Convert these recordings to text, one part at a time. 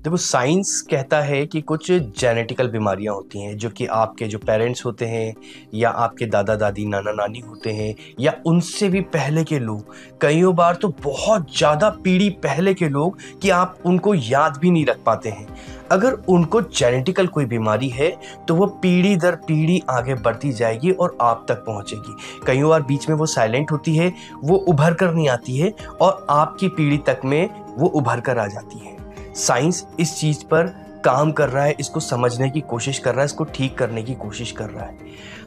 देखो, साइंस कहता है कि कुछ जेनेटिकल बीमारियां होती हैं जो कि आपके जो पेरेंट्स होते हैं या आपके दादा दादी नाना नानी होते हैं या उनसे भी पहले के लोग, कई बार तो बहुत ज़्यादा पीढ़ी पहले के लोग कि आप उनको याद भी नहीं रख पाते हैं। अगर उनको जेनेटिकल कोई बीमारी है तो वो पीढ़ी दर पीढ़ी आगे बढ़ती जाएगी और आप तक पहुंचेगी। कई बार बीच में वो साइलेंट होती है, वो उभर कर नहीं आती है और आपकी पीढ़ी तक में वो उभर कर आ जाती है। साइंस इस चीज पर काम कर रहा है, इसको समझने की कोशिश कर रहा है, इसको ठीक करने की कोशिश कर रहा है।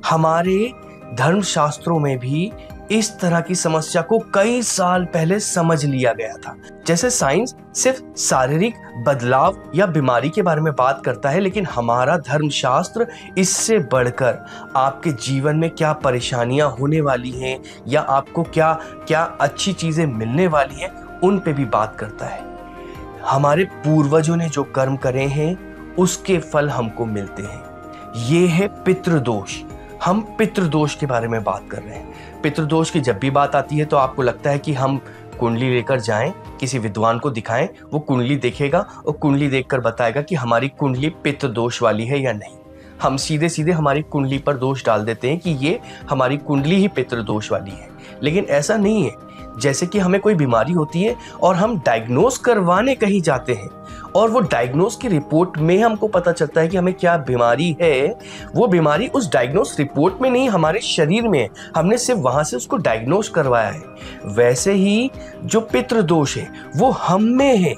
हमारे धर्मशास्त्रों में भी इस तरह की समस्या को कई साल पहले समझ लिया गया था। जैसे साइंस सिर्फ शारीरिक बदलाव या बीमारी के बारे में बात करता है, लेकिन हमारा धर्मशास्त्र इससे बढ़कर आपके जीवन में क्या परेशानियां होने वाली हैं या आपको क्या क्या अच्छी चीजें मिलने वाली हैं उन पे भी बात करता है। हमारे पूर्वजों ने जो कर्म करे हैं उसके फल हमको मिलते हैं। ये है पितृदोष। हम पितृदोष के बारे में बात कर रहे हैं। पितृदोष की जब भी बात आती है तो आपको लगता है कि हम कुंडली लेकर जाएं, किसी विद्वान को दिखाएं, वो कुंडली देखेगा और कुंडली देखकर बताएगा कि हमारी कुंडली पितृदोष वाली है या नहीं। हम सीधे सीधे हमारी कुंडली पर दोष डाल देते हैं कि ये हमारी कुंडली ही पितृदोष वाली है, लेकिन ऐसा नहीं है। जैसे कि हमें कोई बीमारी होती है और हम डायग्नोस करवाने कहीं जाते हैं और वो डायग्नोस की रिपोर्ट में हमको पता चलता है कि हमें क्या बीमारी है। वो बीमारी उस डायग्नोस रिपोर्ट में नहीं, हमारे शरीर में है। हमने सिर्फ वहां से उसको डायग्नोस करवाया है। वैसे ही जो पितृदोष है वो हम में है।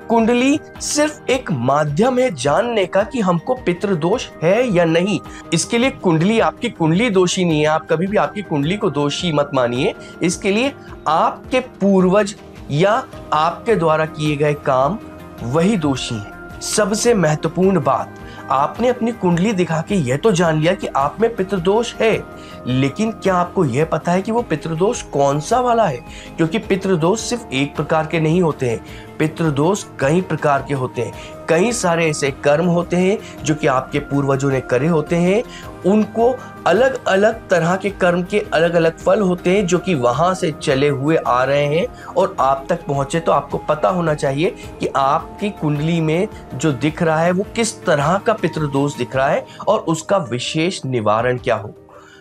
कुंडली सिर्फ एक माध्यम है जानने का कि हमको पितृदोष है या नहीं। इसके लिए कुंडली, आपकी कुंडली दोषी नहीं है। आप कभी भी आपकी कुंडली को दोषी मत मानिए। इसके लिए आपके पूर्वज या आपके द्वारा किए गए काम वही दोषी हैं। सबसे महत्वपूर्ण बात, आपने अपनी कुंडली दिखा के यह तो जान लिया कि आप में पितृदोष है, लेकिन क्या आपको यह पता है कि वो पितृदोष कौन सा वाला है? क्योंकि पितृदोष सिर्फ एक प्रकार के नहीं होते हैं, पितृदोष कई प्रकार के होते हैं। कई सारे ऐसे कर्म होते हैं जो कि आपके पूर्वजों ने करे होते हैं। उनको अलग अलग तरह के कर्म के अलग अलग फल होते हैं जो कि वहां से चले हुए आ रहे हैं और आप तक पहुंचे। तो आपको पता होना चाहिए कि आपकी कुंडली में जो दिख रहा है वो किस तरह का पितृदोष दिख रहा है और उसका विशेष निवारण क्या हो।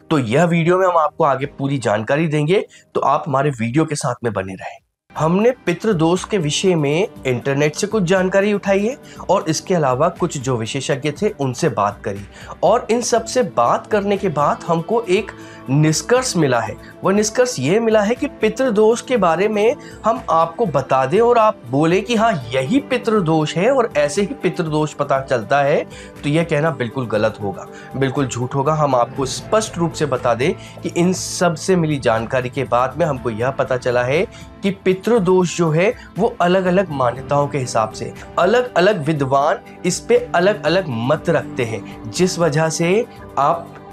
तो यह वीडियो में हम आपको आगे पूरी जानकारी देंगे, तो आप हमारे वीडियो के साथ में बने रहें। हमने पितृदोष के विषय में इंटरनेट से कुछ जानकारी उठाई है और इसके अलावा कुछ जो विशेषज्ञ थे उनसे बात करी, और इन सब से बात करने के बाद हमको एक निष्कर्ष मिला है। वह निष्कर्ष ये मिला है कि पितृदोष के बारे में हम आपको बता दें और आप बोले कि हाँ यही पितृदोष है और ऐसे ही पितृदोष पता चलता है, तो यह कहना बिल्कुल गलत होगा, बिल्कुल झूठ होगा। हम आपको स्पष्ट रूप से बता दें कि इन सब से मिली जानकारी के बाद में हमको यह पता चला है कि पितृदोष जो है वो अलग अलग मान्यताओं के हिसाब से अलग अलग विद्वान इस पे अलग अलग मत रखते हैं। जिस वजह से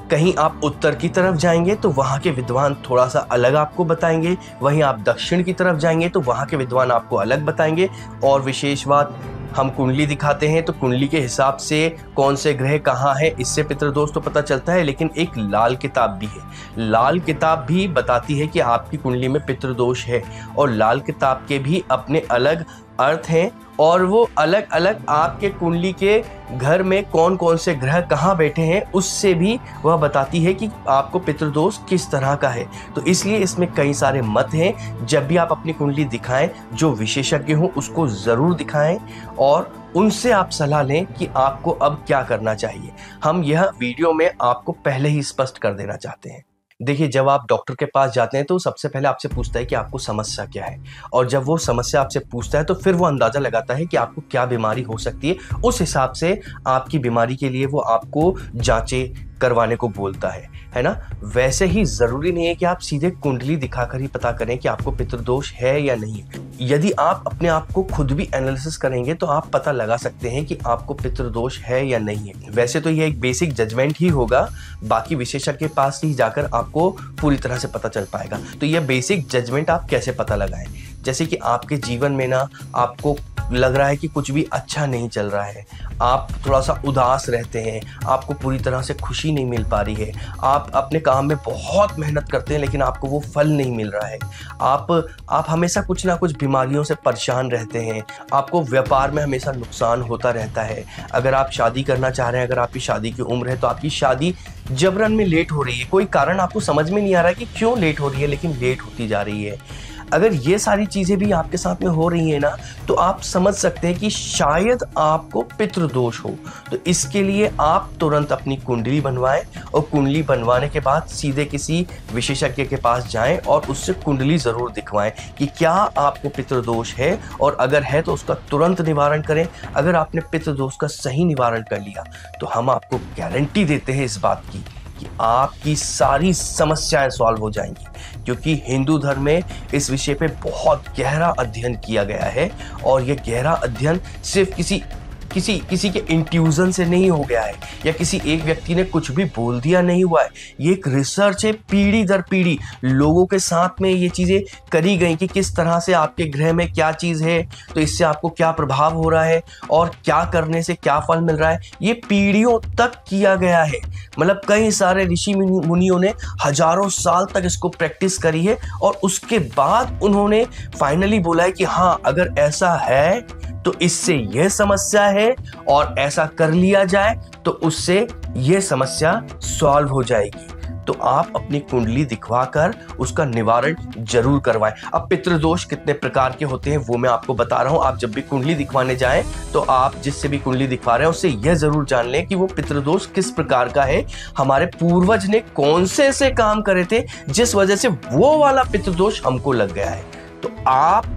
कहीं आप उत्तर की तरफ जाएंगे तो वहाँ के विद्वान थोड़ा सा अलग आपको बताएंगे, वहीं आप दक्षिण की तरफ जाएंगे तो वहाँ के विद्वान आपको अलग बताएंगे। और विशेष बात, हम कुंडली दिखाते हैं तो कुंडली के हिसाब से कौन से ग्रह कहाँ है इससे पितृदोष तो पता चलता है, लेकिन एक लाल किताब भी है। लाल किताब भी बताती है कि आपकी कुंडली में पितृदोष है, और लाल किताब के भी अपने अलग अर्थ हैं और वो अलग अलग आपके कुंडली के घर में कौन कौन से ग्रह कहाँ बैठे हैं उससे भी वह बताती है कि आपको पितृदोष किस तरह का है। तो इसलिए इसमें कई सारे मत हैं। जब भी आप अपनी कुंडली दिखाएं, जो विशेषज्ञ हो उसको ज़रूर दिखाएं और उनसे आप सलाह लें कि आपको अब क्या करना चाहिए। हम यह वीडियो में आपको पहले ही स्पष्ट कर देना चाहते हैं। देखिए, जब आप डॉक्टर के पास जाते हैं तो सबसे पहले आपसे पूछता है कि आपको समस्या क्या है, और जब वो समस्या आपसे पूछता है तो फिर वो अंदाज़ा लगाता है कि आपको क्या बीमारी हो सकती है। उस हिसाब से आपकी बीमारी के लिए वो आपको जांचें करवाने को बोलता है ना। वैसे ही ज़रूरी नहीं है कि आप सीधे कुंडली दिखाकर ही पता करें कि आपको पितृदोष है या नहीं। यदि आप अपने आप को खुद भी एनालिसिस करेंगे तो आप पता लगा सकते हैं कि आपको पितृदोष है या नहीं है। वैसे तो ये एक बेसिक जजमेंट ही होगा, बाकी विशेषज्ञ के पास ही जाकर आपको पूरी तरह से पता चल पाएगा। तो यह बेसिक जजमेंट आप कैसे पता लगाएं? जैसे कि आपके जीवन में ना आपको लग रहा है कि कुछ भी अच्छा नहीं चल रहा है, आप थोड़ा सा उदास रहते हैं, आपको पूरी तरह से खुशी नहीं मिल पा रही है, आप अपने काम में बहुत मेहनत करते हैं लेकिन आपको वो फल नहीं मिल रहा है, आप हमेशा कुछ ना कुछ बीमारियों से परेशान रहते हैं, आपको व्यापार में हमेशा नुकसान होता रहता है, अगर आप शादी करना चाह रहे हैं, अगर आपकी शादी की उम्र है तो आपकी शादी जबरन में लेट हो रही है, कोई कारण आपको समझ में नहीं आ रहा है कि क्यों लेट हो रही है, लेकिन लेट होती जा रही है। अगर ये सारी चीज़ें भी आपके साथ में हो रही है ना, तो आप समझ सकते हैं कि शायद आपको पितृदोष हो। तो इसके लिए आप तुरंत अपनी कुंडली बनवाएं और कुंडली बनवाने के बाद सीधे किसी विशेषज्ञ के पास जाएं और उससे कुंडली ज़रूर दिखवाएं कि क्या आपको पितृदोष है, और अगर है तो उसका तुरंत निवारण करें। अगर आपने पितृदोष का सही निवारण कर लिया तो हम आपको गारंटी देते हैं इस बात की कि आपकी सारी समस्याएं सॉल्व हो जाएंगी, क्योंकि हिंदू धर्म में इस विषय पे बहुत गहरा अध्ययन किया गया है। और यह गहरा अध्ययन सिर्फ किसी के इंट्यूजन से नहीं हो गया है, या किसी एक व्यक्ति ने कुछ भी बोल दिया नहीं हुआ है। ये एक रिसर्च है, पीढ़ी दर पीढ़ी लोगों के साथ में ये चीज़ें करी गई कि किस तरह से आपके ग्रह में क्या चीज़ है तो इससे आपको क्या प्रभाव हो रहा है और क्या करने से क्या फल मिल रहा है। ये पीढ़ियों तक किया गया है, मतलब कई सारे ऋषि मुनियों ने हजारों साल तक इसको प्रैक्टिस करी है और उसके बाद उन्होंने फाइनली बोला है कि हाँ, अगर ऐसा है तो इससे यह समस्या है और ऐसा कर लिया जाए तो उससे यह समस्या सॉल्व हो जाएगी। तो आप अपनी कुंडली दिखवाकर उसका निवारण जरूर करवाएं। अब पितृदोष कितने प्रकार के होते हैं वो मैं आपको बता रहा हूं। आप जब भी कुंडली दिखवाने जाएं तो आप जिससे भी कुंडली दिखवा रहे हैं उससे यह जरूर जान लें कि वो पितृदोष किस प्रकार का है, हमारे पूर्वज ने कौन से ऐसे काम करे थे जिस वजह से वो वाला पितृदोष हमको लग गया है। तो आप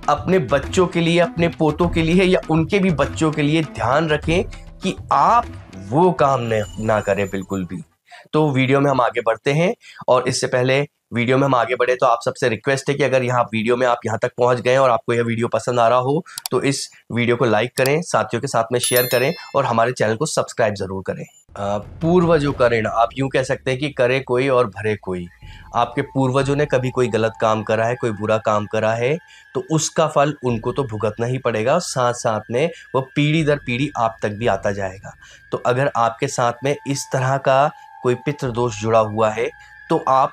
अपने बच्चों के लिए, अपने पोतों के लिए या उनके भी बच्चों के लिए ध्यान रखें कि आप वो काम ना करें बिल्कुल भी। तो वीडियो में हम आगे बढ़ते हैं, और इससे पहले वीडियो में हम आगे बढ़े तो आप सबसे रिक्वेस्ट है कि अगर यहाँ वीडियो में आप यहाँ तक पहुँच गए और आपको यह वीडियो पसंद आ रहा हो तो इस वीडियो को लाइक करें, साथियों के साथ में शेयर करें और हमारे चैनल को सब्सक्राइब जरूर करें। पूर्वजों का ऋण, आप यूं कह सकते हैं कि करे कोई और भरे कोई। आपके पूर्वजों ने कभी कोई गलत काम करा है, कोई बुरा काम करा है, तो उसका फल उनको तो भुगतना ही पड़ेगा, साथ साथ में वो पीढ़ी दर पीढ़ी आप तक भी आता जाएगा। तो अगर आपके साथ में इस तरह का कोई पितृदोष जुड़ा हुआ है तो आप,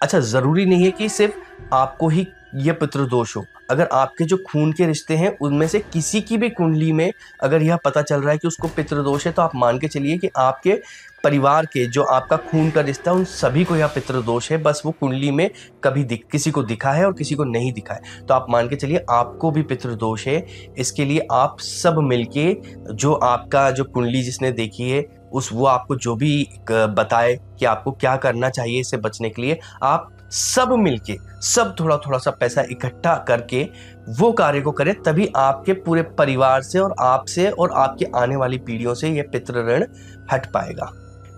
अच्छा, ज़रूरी नहीं है कि सिर्फ आपको ही ये पितृदोष हो। अगर आपके जो खून के रिश्ते हैं उनमें से किसी की भी कुंडली में अगर यह पता चल रहा है कि उसको पितृदोष है, तो आप मान के चलिए कि आपके परिवार के जो आपका खून का रिश्ता है उन सभी को यह पितृदोष है, बस वो कुंडली में कभी किसी को दिखा है और किसी को नहीं दिखा है। तो आप मान के चलिए आपको भी पितृदोष है। इसके लिए आप सब मिलके, जो आपका जो कुंडली जिसने देखी है वो आपको जो भी बताए कि आपको क्या करना चाहिए इससे बचने के लिए, आप सब मिलके, सब थोड़ा थोड़ा सा पैसा इकट्ठा करके वो कार्य को करें, तभी आपके पूरे परिवार से और आपसे और आपके आने वाली पीढ़ियों से ये पितृ ऋण हट पाएगा।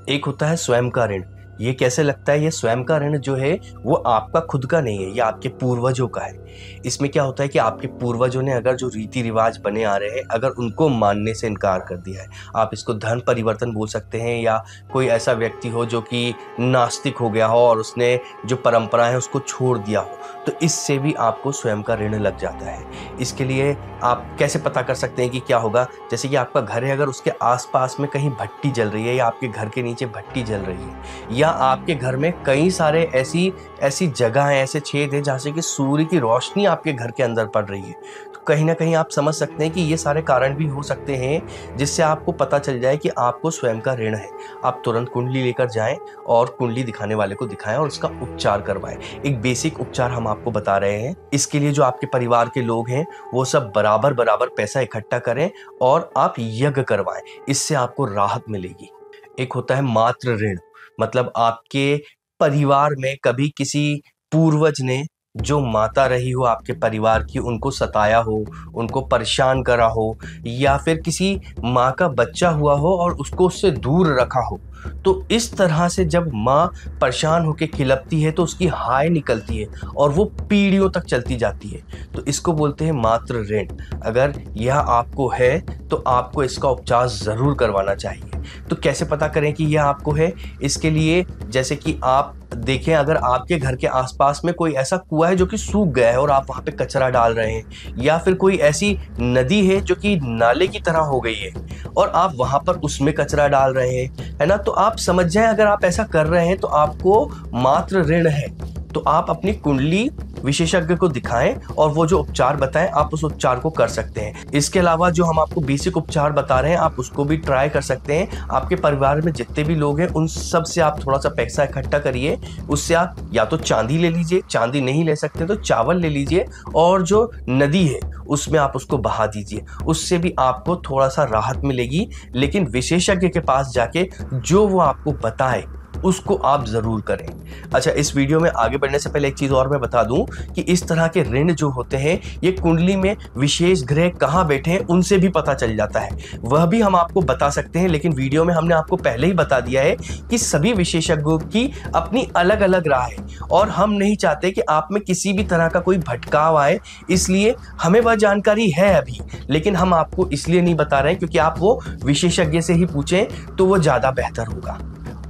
एक होता है स्वयं का ऋण। ये कैसे लगता है? ये स्वयं का ऋण जो है वो आपका खुद का नहीं है, ये आपके पूर्वजों का है। इसमें क्या होता है कि आपके पूर्वजों ने अगर जो रीति रिवाज बने आ रहे हैं, अगर उनको मानने से इनकार कर दिया है, आप इसको धर्म परिवर्तन बोल सकते हैं, या कोई ऐसा व्यक्ति हो जो कि नास्तिक हो गया हो और उसने जो परंपराएं हैं उसको छोड़ दिया हो, तो इससे भी आपको स्वयं का ऋण लग जाता है। इसके लिए आप कैसे पता कर सकते हैं कि क्या होगा? जैसे कि आपका घर है, अगर उसके आसपास में कहीं भट्टी जल रही है, या आपके घर के नीचे भट्टी जल रही है, या आपके घर में कई सारे ऐसी जगह हैं, ऐसे छेद हैं जहाँ से कि सूर्य की रोशनी आपके घर के अंदर पड़ रही है, तो कहीं ना कहीं आप समझ सकते हैं कि ये सारे कारण भी हो सकते हैं जिससे आपको पता चल जाए कि आपको स्वयं का ऋण है। आप तुरंत कुंडली लेकर जाएं और कुंडली दिखाने वाले को दिखाएं और उसका उपचार करवाएं। एक बेसिक उपचार हम आपको बता रहे हैं। इसके लिए जो आपके परिवार के लोग हैं वो सब बराबर पैसा इकट्ठा करें और आप यज्ञ करवाएं, इससे आपको राहत मिलेगी। एक होता है मातृ ऋण, मतलब आपके परिवार में कभी किसी पूर्वज ने जो माता रही हो आपके परिवार की, उनको सताया हो, उनको परेशान करा हो, या फिर किसी माँ का बच्चा हुआ हो और उसको उससे दूर रखा हो, तो इस तरह से जब माँ परेशान होकर खिलपती है तो उसकी हाय निकलती है और वो पीढ़ियों तक चलती जाती है, तो इसको बोलते हैं मातृ ऋण। अगर यह आपको है तो आपको इसका उपचार ज़रूर करवाना चाहिए। तो कैसे पता करें कि यह आपको है? इसके लिए जैसे कि आप देखें, अगर आपके घर के आसपास में कोई ऐसा कुआं है जो कि सूख गया है और आप वहां पे कचरा डाल रहे हैं, या फिर कोई ऐसी नदी है जो कि नाले की तरह हो गई है और आप वहां पर उसमें कचरा डाल रहे हैं, है ना, तो आप समझ जाएं अगर आप ऐसा कर रहे हैं तो आपको मात्र ऋण है। तो आप अपनी कुंडली विशेषज्ञ को दिखाएं और वो जो उपचार बताएं आप उस उपचार को कर सकते हैं। इसके अलावा जो हम आपको बेसिक उपचार बता रहे हैं आप उसको भी ट्राई कर सकते हैं। आपके परिवार में जितने भी लोग हैं उन सब से आप थोड़ा सा पैसा इकट्ठा करिए, उससे आप या तो चांदी ले लीजिए, चांदी नहीं ले सकते तो चावल ले लीजिए, और जो नदी है उसमें आप उसको बहा दीजिए, उससे भी आपको थोड़ा सा राहत मिलेगी। लेकिन विशेषज्ञ के पास जाके जो वो आपको बताए उसको आप जरूर करें। अच्छा, इस वीडियो में आगे बढ़ने से पहले एक चीज और मैं बता दूं कि इस तरह के ऋण जो होते हैं ये कुंडली में विशेष ग्रह कहां बैठे हैं उनसे भी पता चल जाता है, वह भी हम आपको बता सकते हैं। लेकिन वीडियो में हमने आपको पहले ही बता दिया है कि सभी विशेषज्ञों की अपनी अलग अलग राय है और हम नहीं चाहते कि आप में किसी भी तरह का कोई भटकाव आए, इसलिए हमें वह जानकारी है अभी, लेकिन हम आपको इसलिए नहीं बता रहे हैं क्योंकि आप वो विशेषज्ञ से ही पूछें तो वो ज्यादा बेहतर होगा।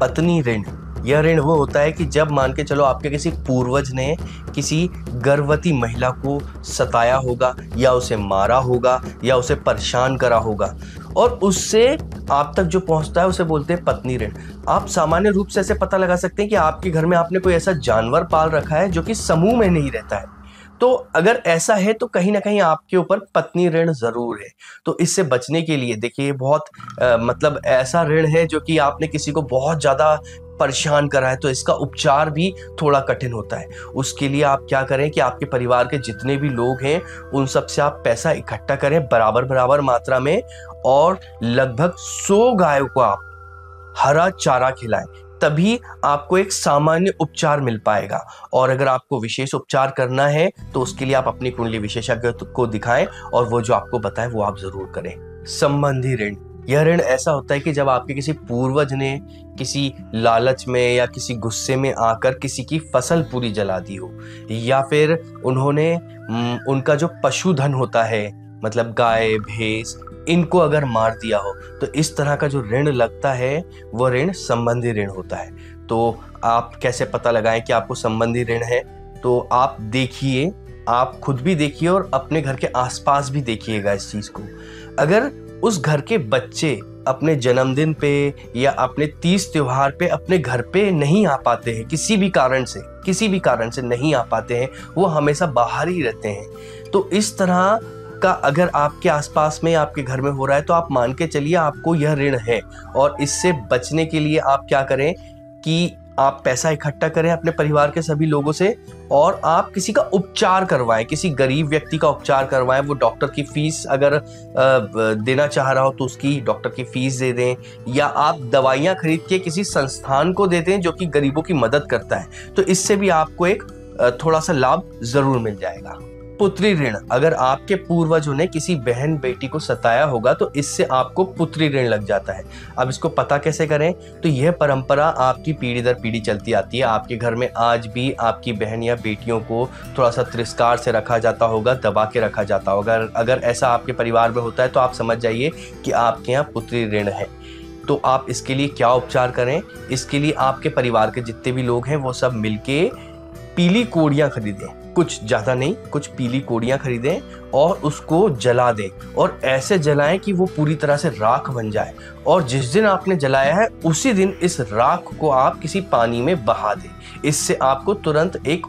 पत्नी ऋण, यह ऋण वो होता है कि जब मान के चलो आपके किसी पूर्वज ने किसी गर्भवती महिला को सताया होगा या उसे मारा होगा या उसे परेशान करा होगा और उससे आप तक जो पहुंचता है उसे बोलते हैं पत्नी ऋण। आप सामान्य रूप से ऐसे पता लगा सकते हैं कि आपके घर में आपने कोई ऐसा जानवर पाल रखा है जो कि समूह में नहीं रहता है, तो अगर ऐसा है तो कहीं ना कहीं आपके ऊपर पत्नी ऋण जरूर है। तो इससे बचने के लिए देखिए बहुत मतलब ऐसा ऋण है जो कि आपने किसी को बहुत ज्यादा परेशान करा है, तो इसका उपचार भी थोड़ा कठिन होता है। उसके लिए आप क्या करें कि आपके परिवार के जितने भी लोग हैं उन सब से आप पैसा इकट्ठा करें बराबर बराबर मात्रा में, और लगभग 100 गायों को आप हरा चारा खिलाएं, तभी आपको एक सामान्य उपचार मिल पाएगा। और अगर आपको विशेष उपचार करना है तो उसके लिए आप अपनी कुंडली विशेषज्ञ को दिखाएं और वो जो आपको बताए वो आप जरूर करें। संबंधी ऋण, यह ऋण ऐसा होता है कि जब आपके किसी पूर्वज ने किसी लालच में या किसी गुस्से में आकर किसी की फसल पूरी जला दी हो, या फिर उन्होंने उनका जो पशुधन होता है मतलब गाय भैंस इनको अगर मार दिया हो, तो इस तरह का जो ऋण लगता है वो ऋण संबंधी ऋण होता है। तो आप कैसे पता लगाएं कि आपको संबंधी ऋण है? तो आप देखिए, आप खुद भी देखिए और अपने घर के आसपास भी देखिएगा इस चीज को। अगर उस घर के बच्चे अपने जन्मदिन पे या अपने तीज त्योहार पे अपने घर पे नहीं आ पाते हैं, किसी भी कारण से नहीं आ पाते हैं, वो हमेशा बाहर ही रहते हैं, तो इस तरह का अगर आपके आसपास में आपके घर में हो रहा है तो आप मान के चलिए आपको यह ऋण है। और इससे बचने के लिए आप क्या करें कि आप पैसा इकट्ठा करें अपने परिवार के सभी लोगों से और आप किसी का उपचार करवाएं, किसी गरीब व्यक्ति का उपचार करवाएं। वो डॉक्टर की फीस अगर देना चाह रहा हो तो उसकी डॉक्टर की फीस दे दें, या आप दवाइयां खरीद के किसी संस्थान को दे दें जो कि गरीबों की मदद करता है, तो इससे भी आपको एक थोड़ा सा लाभ जरूर मिल जाएगा। पुत्री ऋण, अगर आपके पूर्वजों ने किसी बहन बेटी को सताया होगा तो इससे आपको पुत्री ऋण लग जाता है। अब इसको पता कैसे करें? तो यह परंपरा आपकी पीढ़ी दर पीढ़ी चलती आती है। आपके घर में आज भी आपकी बहन या बेटियों को थोड़ा सा तिरस्कार से रखा जाता होगा, दबा के रखा जाता होगा। अगर ऐसा आपके परिवार में होता है तो आप समझ जाइए कि आपके यहाँ पुत्री ऋण है। तो आप इसके लिए क्या उपचार करें? इसके लिए आपके परिवार के जितने भी लोग हैं वो सब मिलके पीली कोड़ियां खरीदें, कुछ ज्यादा नहीं, कुछ पीली कोड़ियां खरीदें और उसको जला दें, और ऐसे जलाएं कि वो पूरी तरह से राख बन जाए। और जिस दिन आपने जलाया है उसी दिन इस राख को आप किसी पानी में बहा दें। इससे आपको तुरंत एक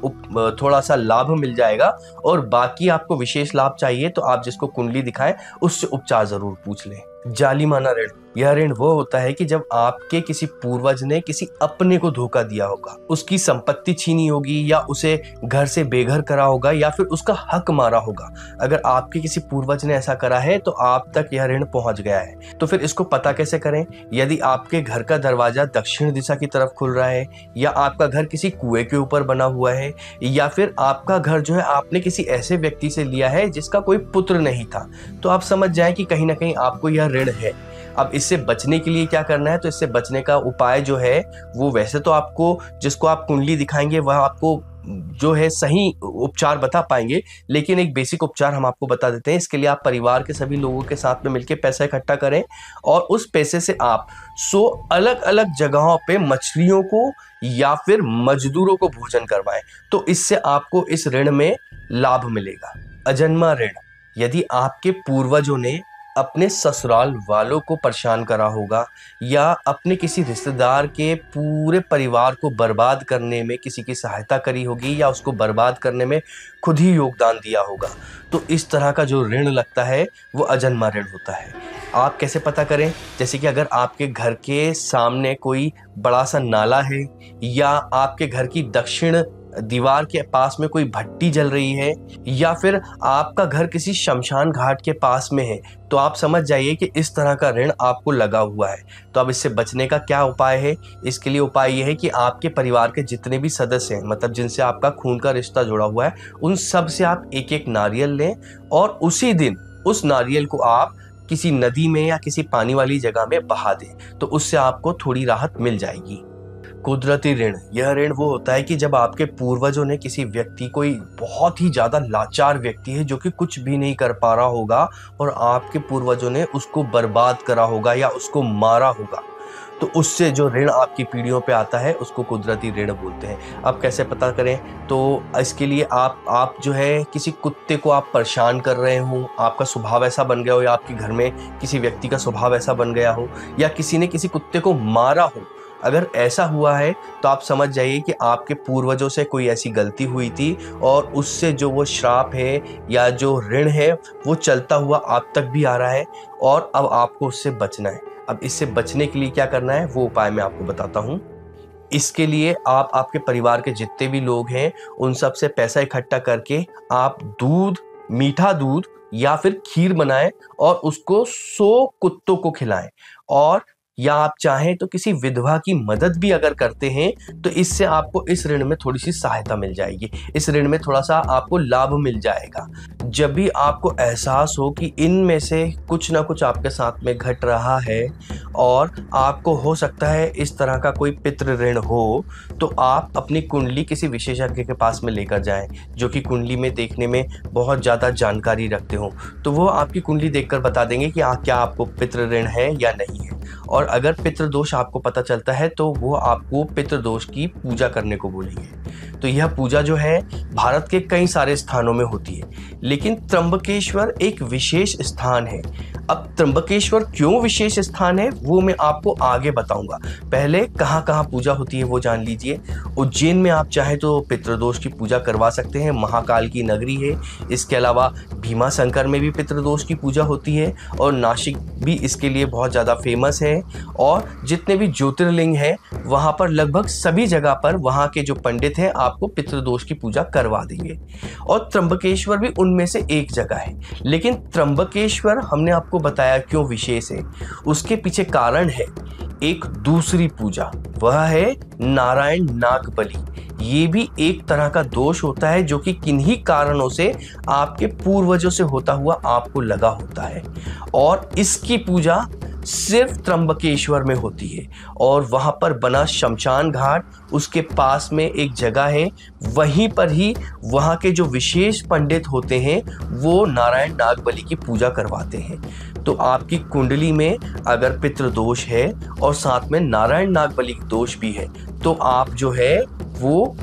थोड़ा सा लाभ मिल जाएगा। और बाकी आपको विशेष लाभ चाहिए तो आप जिसको कुंडली दिखाएं उससे उपचार जरूर पूछ लें। जालिमाना ऋण, यह ऋण वो होता है कि जब आपके किसी पूर्वज ने किसी अपने को धोखा दिया होगा, उसकी संपत्ति छीनी होगी या उसे घर से बेघर करा होगा या फिर उसका हक मारा होगा। अगर आपके किसी पूर्वज ने ऐसा करा है तो आप तक यह ऋण पहुंच गया है। तो फिर इसको पता कैसे करें? यदि आपके घर का दरवाजा दक्षिण दिशा की तरफ खुल रहा है, या आपका घर किसी कुएं के ऊपर बना हुआ है, या फिर आपका घर जो है आपने किसी ऐसे व्यक्ति से लिया है जिसका कोई पुत्र नहीं था, तो आप समझ जाएं कि कहीं ना कहीं आपको यह ऋण है। अब इससे बचने के लिए क्या करना है? तो इससे बचने का उपाय जो है वो वैसे तो आपको जिसको आप कुंडली दिखाएंगे वह आपको जो है सही उपचार बता पाएंगे, लेकिन एक बेसिक उपचार हम आपको बता देते हैं। इसके लिए आप परिवार के सभी लोगों के साथ में मिलकर पैसा इकट्ठा करें और उस पैसे से आप 100 अलग अलग जगहों पे मछलियों को या फिर मजदूरों को भोजन करवाएं। तो इससे आपको इस ऋण में लाभ मिलेगा। अजन्मा ऋण, यदि आपके पूर्वजों ने अपने ससुराल वालों को परेशान करा होगा या अपने किसी रिश्तेदार के पूरे परिवार को बर्बाद करने में किसी की सहायता करी होगी या उसको बर्बाद करने में खुद ही योगदान दिया होगा, तो इस तरह का जो ऋण लगता है वो अजन्मा ऋण होता है। आप कैसे पता करें? जैसे कि अगर आपके घर के सामने कोई बड़ा सा नाला है या आपके घर की दक्षिण दीवार के पास में कोई भट्टी जल रही है या फिर आपका घर किसी शमशान घाट के पास में है, तो आप समझ जाइए कि इस तरह का ऋण आपको लगा हुआ है। तो अब इससे बचने का क्या उपाय है? इसके लिए उपाय यह है कि आपके परिवार के जितने भी सदस्य हैं, मतलब जिनसे आपका खून का रिश्ता जुड़ा हुआ है, उन सब से आप एक एक नारियल लें और उसी दिन उस नारियल को आप किसी नदी में या किसी पानी वाली जगह में बहा दें, तो उससे आपको थोड़ी राहत मिल जाएगी। कुदरती ऋण, यह ऋण वो होता है कि जब आपके पूर्वजों ने किसी व्यक्ति, कोई बहुत ही ज्यादा लाचार व्यक्ति है जो कि कुछ भी नहीं कर पा रहा होगा और आपके पूर्वजों ने उसको बर्बाद करा होगा या उसको मारा होगा, तो उससे जो ऋण आपकी पीढ़ियों पे आता है उसको कुदरती ऋण बोलते हैं। आप कैसे पता करें? तो इसके लिए आप जो है किसी कुत्ते को आप परेशान कर रहे हो, आपका स्वभाव ऐसा बन गया हो या आपके घर में किसी व्यक्ति का स्वभाव ऐसा बन गया हो या किसी ने किसी कुत्ते को मारा हो, अगर ऐसा हुआ है तो आप समझ जाइए कि आपके पूर्वजों से कोई ऐसी गलती हुई थी और उससे जो वो श्राप है या जो ऋण है वो चलता हुआ आप तक भी आ रहा है और अब आपको उससे बचना है। अब इससे बचने के लिए क्या करना है वो उपाय मैं आपको बताता हूँ। इसके लिए आप आपके परिवार के जितने भी लोग हैं उन सब से पैसा इकट्ठा करके आप दूध, मीठा दूध या फिर खीर बनाएं और उसको 100 कुत्तों को खिलाएं। और या आप चाहें तो किसी विधवा की मदद भी अगर करते हैं तो इससे आपको इस ऋण में थोड़ी सी सहायता मिल जाएगी, इस ऋण में थोड़ा सा आपको लाभ मिल जाएगा। जब भी आपको एहसास हो कि इनमें से कुछ ना कुछ आपके साथ में घट रहा है और आपको हो सकता है इस तरह का कोई पितृ ऋण हो, तो आप अपनी कुंडली किसी विशेषज्ञ के पास में लेकर जाएं जो कि कुंडली में देखने में बहुत ज़्यादा जानकारी रखते हो। तो वो आपकी कुंडली देखकर बता देंगे कि क्या आपको पितृ ऋण है या नहीं है। और अगर पितृदोष आपको पता चलता है तो वो आपको पितृदोष की पूजा करने को बोलेंगे। तो यह पूजा जो है भारत के कई सारे स्थानों में होती है, लेकिन त्र्यंबकेश्वर एक विशेष स्थान है। अब त्र्यंबकेश्वर क्यों विशेष स्थान है वो मैं आपको आगे बताऊंगा। पहले कहाँ कहाँ पूजा होती है वो जान लीजिए। उज्जैन में आप चाहे तो पितृदोष की पूजा करवा सकते हैं, महाकाल की नगरी है। इसके अलावा भीमा शंकर में भी पितृदोष की पूजा होती है और नासिक भी इसके लिए बहुत ज़्यादा फेमस है। और जितने भी ज्योतिर्लिंग हैं वहाँ पर लगभग सभी जगह पर वहाँ के जो पंडित हैं आपको पितृदोष की पूजा करवा देंगे। और त्र्यंबकेश्वर भी उनमें से एक जगह है। लेकिन त्र्यंबकेश्वर हमने आपको बताया क्यों विशेष है, उसके पीछे कारण है एक दूसरी पूजा, वह है नारायण नागबली। ये भी एक तरह का दोष होता है जो कि किन्हीं कारणों से आपके पूर्वजों से होता हुआ आपको लगा होता है और इसकी पूजा सिर्फ त्र्यंबकेश्वर में होती है। और वहां पर बना शमशान घाट, उसके पास में एक जगह है, वहीं पर ही वहां के जो विशेष पंडित होते हैं वो नारायण नागबली की पूजा करवाते हैं। तो आपकी कुंडली में अगर पितृदोष है और साथ में नारायण नागबली दोष भी है तो आप जो है वो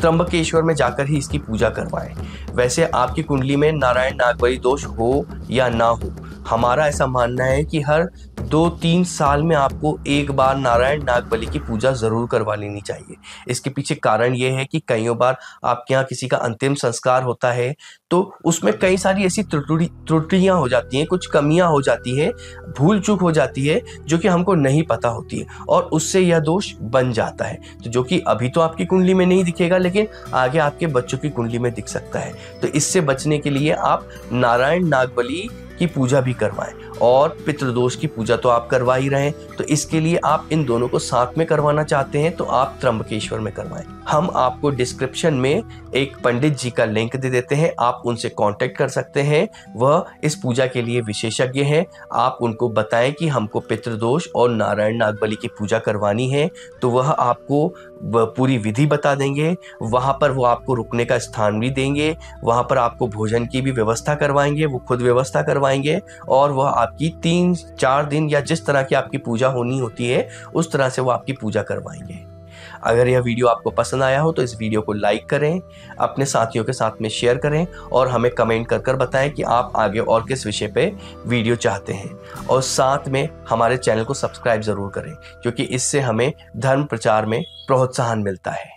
त्र्यंबकेश्वर में जाकर ही इसकी पूजा करवाएं। वैसे आपकी कुंडली में नारायण नागबली दोष हो या ना हो, हमारा ऐसा मानना है कि हर 2-3 साल में आपको एक बार नारायण नागबली की पूजा जरूर करवा लेनी चाहिए। इसके पीछे कारण ये है कि कई बार आपके यहाँ किसी का अंतिम संस्कार होता है तो उसमें कई सारी ऐसी त्रुटियां हो जाती हैं, कुछ कमियां हो जाती हैं, भूल चूक हो जाती है जो कि हमको नहीं पता होती है और उससे यह दोष बन जाता है। तो जो कि अभी तो आपकी कुंडली में नहीं दिखेगा लेकिन आगे आपके बच्चों की कुंडली में दिख सकता है। तो इससे बचने के लिए आप नारायण नागबली की पूजा भी करवाएं और पितृदोष की पूजा तो आप करवा ही रहे हैं। तो इसके लिए आप इन दोनों को साथ में करवाना चाहते हैं तो आप त्र्यंबकेश्वर में करवाएं। हम आपको डिस्क्रिप्शन में एक पंडित जी का लिंक दे देते हैं, आप उनसे कांटेक्ट कर सकते हैं। वह इस पूजा के लिए विशेषज्ञ हैं। आप उनको बताएं कि हमको पितृदोष और नारायण नागबली की पूजा करवानी है तो वह आपको पूरी विधि बता देंगे। वहाँ पर वो आपको रुकने का स्थान भी देंगे, वहाँ पर आपको भोजन की भी व्यवस्था करवाएंगे, वो खुद व्यवस्था करवाएंगे और वह आपकी 3-4 दिन या जिस तरह की आपकी पूजा होनी होती है उस तरह से वो आपकी पूजा करवाएंगे। अगर यह वीडियो आपको पसंद आया हो तो इस वीडियो को लाइक करें, अपने साथियों के साथ में शेयर करें और हमें कमेंट कर बताएं कि आप आगे और किस विषय पे वीडियो चाहते हैं। और साथ में हमारे चैनल को सब्सक्राइब ज़रूर करें, क्योंकि इससे हमें धर्म प्रचार में प्रोत्साहन मिलता है।